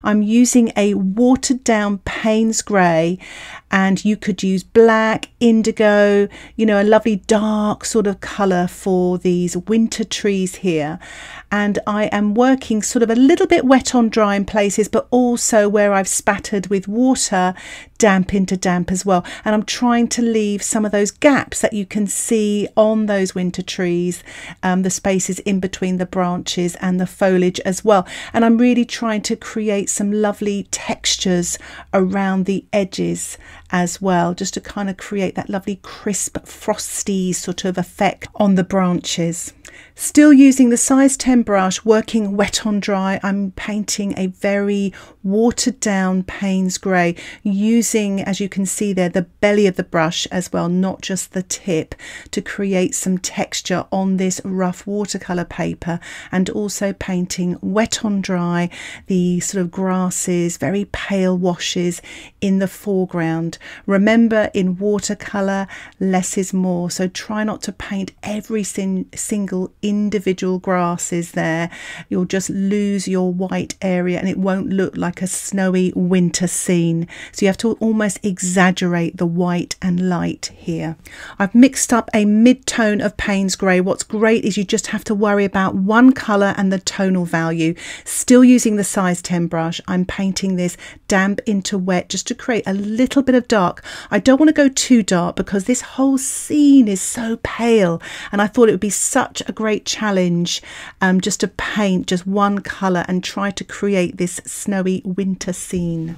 I'm using a watered down Paynes grey, and you could use black, indigo, you know, a lovely dark sort of colour for these winter trees here. And I am working sort of a little bit wet on dry in places, but also where I've spattered with water, damp into damp as well. And I'm trying to leave some of those gaps that you can see on those winter trees, the spaces in between the branches and the foliage as well. And I'm really trying to create some lovely textures around the edges as well, just to kind of create that lovely crisp, frosty sort of effect on the branches. Still using the size 10 brush, working wet on dry, I'm painting a very watered down Paynes grey, using, as you can see there, the belly of the brush as well, not just the tip, to create some texture on this rough watercolour paper, and also painting wet on dry the sort of grasses, very pale washes in the foreground. Remember, in watercolour, less is more, so try not to paint every single individual grasses there. You'll just lose your white area and it won't look like a snowy winter scene. So you have to almost exaggerate the white and light here. I've mixed up a mid-tone of Paynes grey. What's great is you just have to worry about one colour and the tonal value. Still using the size 10 brush, I'm painting this damp into wet just to create a little bit of dark. I don't want to go too dark because this whole scene is so pale, and I thought it would be such a great challenge just to paint just one colour and try to create this snowy winter scene.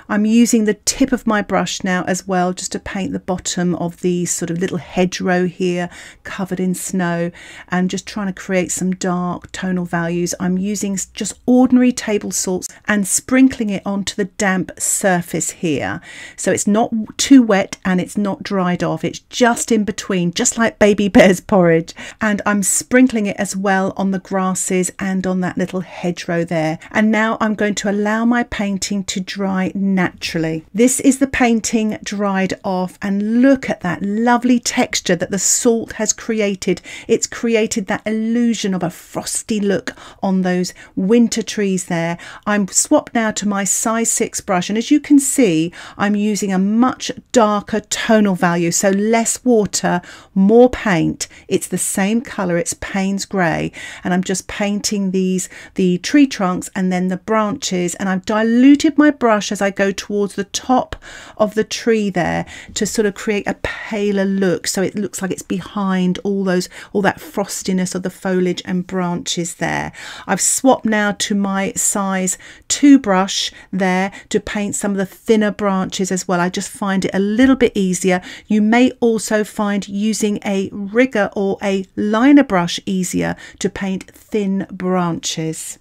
I'm using the tip of my brush now as well, just to paint the bottom of the sort of little hedgerow here covered in snow, and just trying to create some dark tonal values. I'm using just ordinary table salts and sprinkling it onto the damp surface here, so it's not too wet and it's not dried off, it's just in between, just like baby bear's porridge. And I'm sprinkling it as well on the grasses and on that little hedgerow there. And now I'm going to allow my painting to dry naturally. This is the painting dried off, and look at that lovely texture that the salt has created. It's created that illusion of a frosty look on those winter trees there. I'm swapped now to my size 6 brush, and as you can see, I'm using a much darker tonal value, so less water, more paint. It's the same colour, it's Paynes grey, and I'm just painting the tree trunks and then the branches, and I've diluted my brush as I go towards the top of the tree there to sort of create a paler look, so it looks like it's behind all that frostiness of the foliage and branches there. I've swapped now to my size 2 brush there to paint some of the thinner branches as well. I just find it a little bit easier. You may also find using a rigger or a liner brush easier to paint thin branches.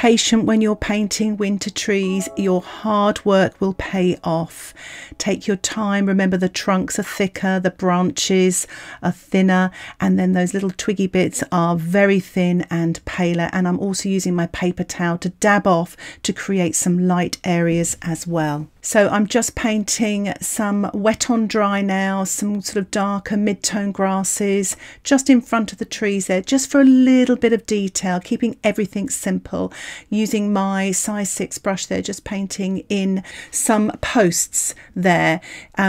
patient when you're painting winter trees. Your hard work will pay off. Take your time. Remember, the trunks are thicker, the branches are thinner, and then those little twiggy bits are very thin and paler. And I'm also using my paper towel to dab off to create some light areas as well. So I'm just painting some wet on dry now, some sort of darker mid-tone grasses just in front of the trees there, just for a little bit of detail, keeping everything simple. Using my size 6 brush there, just painting in some posts there,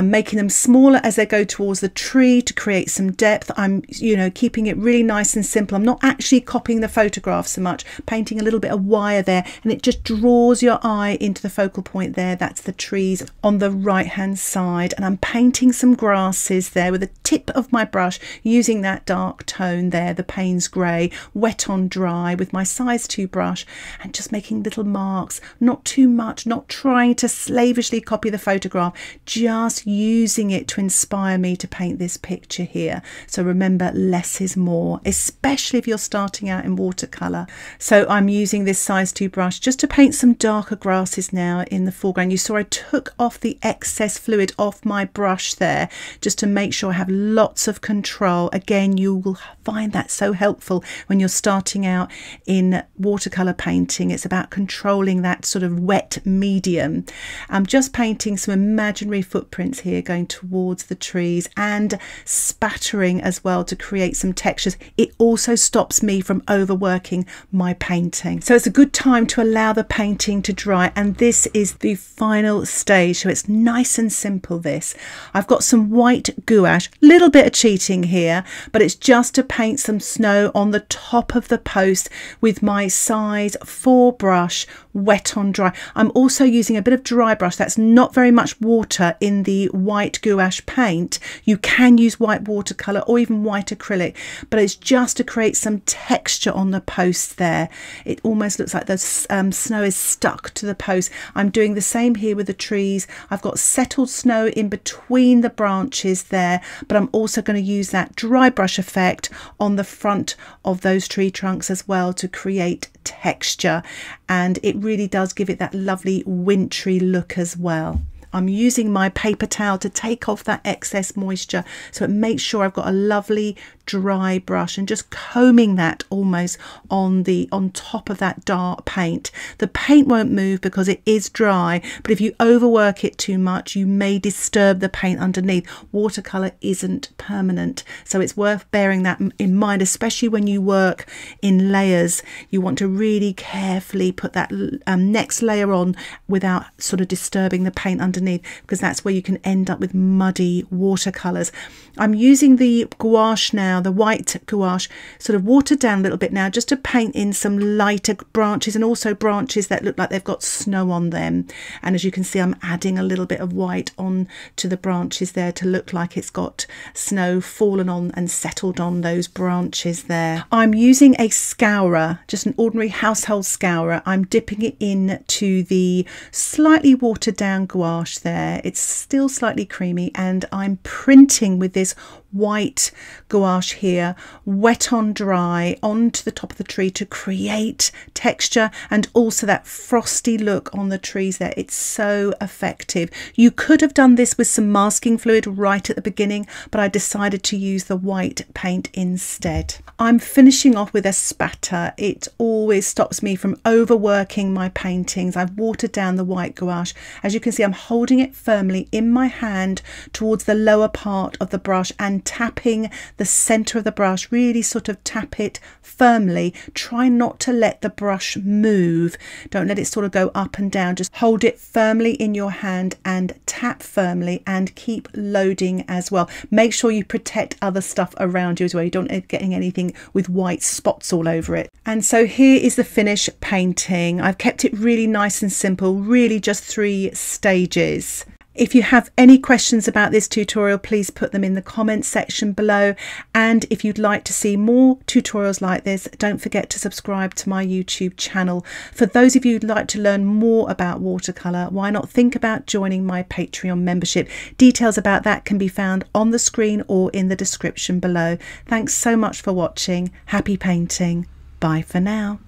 making them smaller as they go towards the tree to create some depth. I'm, keeping it really nice and simple. I'm not actually copying the photograph so much, painting a little bit of wire there, and it just draws your eye into the focal point there. That's the trees on the right hand side, and I'm painting some grasses there with the tip of my brush, using that dark tone there, the Paynes grey, wet on dry with my size 2 brush, and just making little marks, not too much, not trying to slavishly copy the photograph, just using it to inspire me to paint this picture here. So remember, less is more, especially if you're starting out in watercolour. So I'm using this size 2 brush just to paint some darker grasses now in the foreground. You saw I took off the excess fluid off my brush there just to make sure I have lots of control. Again, you will find that so helpful when you're starting out in watercolour painting. It's about controlling that sort of wet medium. I'm just painting some imaginary footprints here going towards the trees and spattering as well to create some textures. It also stops me from overworking my painting. So it's a good time to allow the painting to dry, and this is the final stage, so it's nice and simple. This, I've got some white gouache, little bit of cheating here, but it's just to paint some snow on the top of the post with my size 4 brush, wet on dry. I'm also using a bit of dry brush. That's not very much water in the white gouache paint. You can use white watercolour or even white acrylic, but it's just to create some texture on the post there. It almost looks like the snow is stuck to the post. I'm doing the same here with the trees. I've got settled snow in between the branches there, but I'm also going to use that dry brush effect on the front of those tree trunks as well to create texture, and it really does give it that lovely wintry look as well. I'm using my paper towel to take off that excess moisture, so it makes sure I've got a lovely dry brush, and just combing that almost on top of that dark paint. The paint won't move because it is dry, but if you overwork it too much, you may disturb the paint underneath. Watercolor isn't permanent, so it's worth bearing that in mind, especially when you work in layers. You want to really carefully put that next layer on without sort of disturbing the paint underneath, because that's where you can end up with muddy watercolors. I'm using the gouache now, the white gouache, sort of watered down a little bit now, just to paint in some lighter branches, and also branches that look like they've got snow on them. And as you can see, I'm adding a little bit of white on to the branches there to look like it's got snow fallen on and settled on those branches there. I'm using a scourer, just an ordinary household scourer. I'm dipping it into the slightly watered down gouache there. It's still slightly creamy, and I'm printing with this white gouache here, wet on dry, onto the top of the tree to create texture and also that frosty look on the trees there. It's so effective. You could have done this with some masking fluid right at the beginning, but I decided to use the white paint instead. I'm finishing off with a spatter. It always stops me from overworking my paintings. I've watered down the white gouache. As you can see, I'm holding it firmly in my hand towards the lower part of the brush and tapping the center of the brush. Really sort of tap it firmly. Try not to let the brush move. Don't let it sort of go up and down. Just hold it firmly in your hand and tap firmly, and keep loading as well. Make sure you protect other stuff around you as well. You don't end up getting anything with white spots all over it. And so here is the finished painting. I've kept it really nice and simple, really just 3 stages. If you have any questions about this tutorial, please put them in the comments section below. And if you'd like to see more tutorials like this, don't forget to subscribe to my YouTube channel. For those of you who'd like to learn more about watercolour, why not think about joining my Patreon membership? Details about that can be found on the screen or in the description below. Thanks so much for watching. Happy painting. Bye for now.